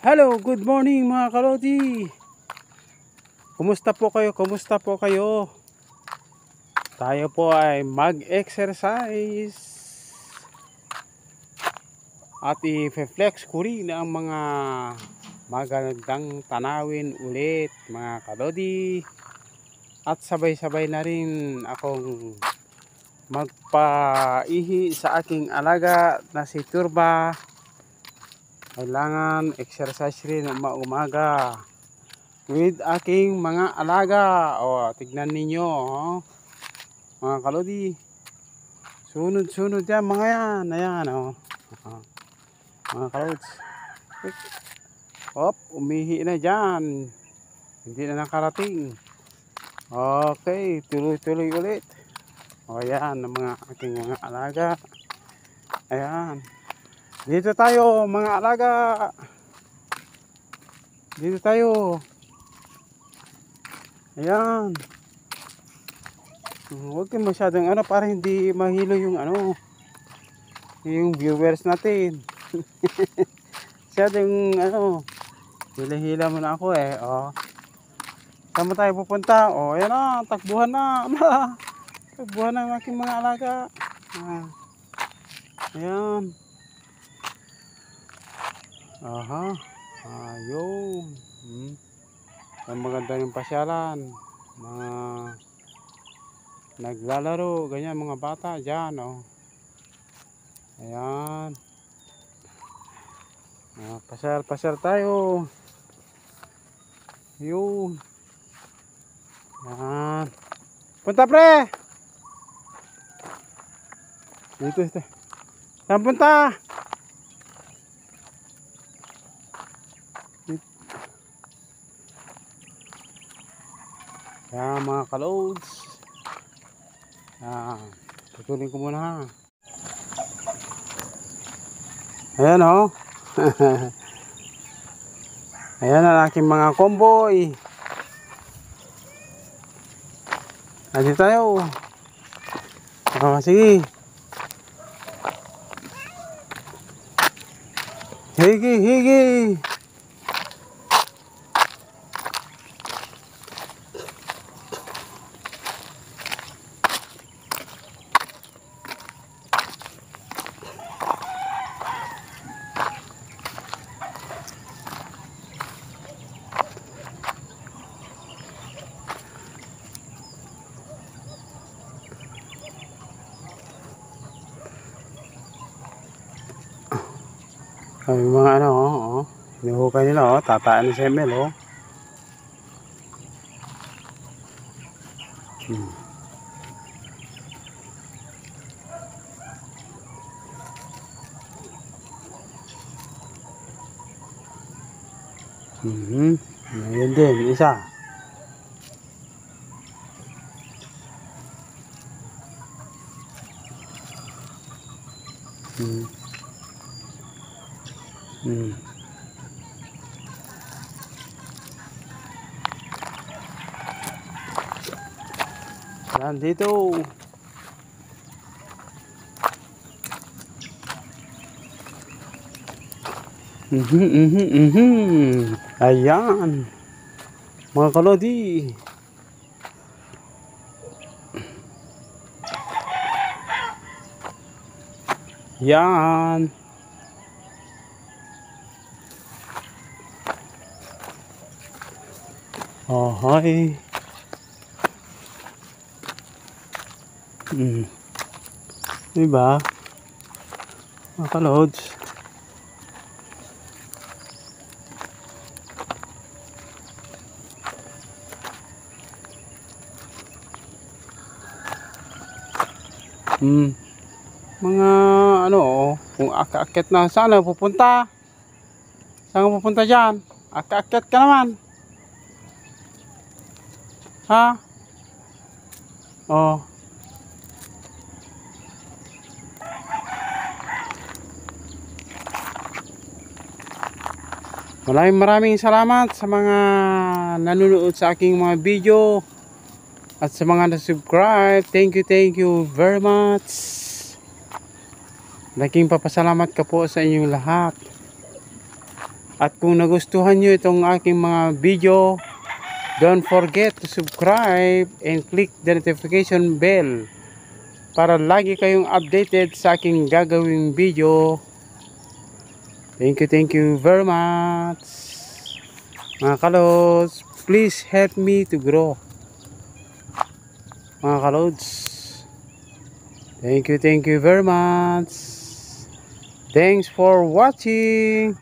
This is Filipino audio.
Hello, good morning mga kalodi. Kumusta po kayo? Kumusta po kayo? Tayo po ay mag-exercise at i-flex ko rin ang mga magandang tanawin ulit mga kalodi. At sabay-sabay na rin akong magpaihi sa aking alaga na si Turba. Kailangan exercise rin umaga with aking mga alaga. O, tignan ninyo, mga kalodi. Sunod-sunod yan, mga yan. Ayan, mga kalods. Hop, umihi na dyan. Hindi na nakarating. Okay, tuloy-tuloy ulit. O, ayan, ang mga aking mga alaga. Ayan. Dito tayo, mga alaga. Dito tayo. Ayan. Huwag kayo masyadong para hindi mahilo yung yung viewers natin. Masyadong hila-hila mo na ako Saan mo tayo pupunta? Ayan na, takbuhan na. Takbuhan na ang aking mga alaga. Ayan. Ayun. Ang maganda yung pasyalan. Mga naglalaro, ganyan mga bata dyan, Ayan. Pasyal tayo. Yun. Ayan. Punta pre! Dito. Saan punta? Ayan mga kalods. Putulin ko muna. Ayan Ayan ang aking mga komboy. Nandito tayo. Sige. Higi. Ay mga hinuhukay nila tataan ni Semel Ayun din, isa. Nandito. Ayan. Mga kalodi. Yan. Hi. Diba? Mga kalods. Mga kung akit na sana pupunta. Saan ka pupunta dyan? Akit ka naman. Ha? Maraming salamat sa mga nanonood sa aking mga video at sa mga na-subscribe. Thank you very much. Laking papasalamat ka po sa inyong lahat. At kung nagustuhan nyo itong aking mga video, don't forget to subscribe and click the notification bell para lagi kayong updated sa aking gagawing video. Thank you very much. Mga kalods, please help me to grow. Mga kalods, thank you very much. Thanks for watching.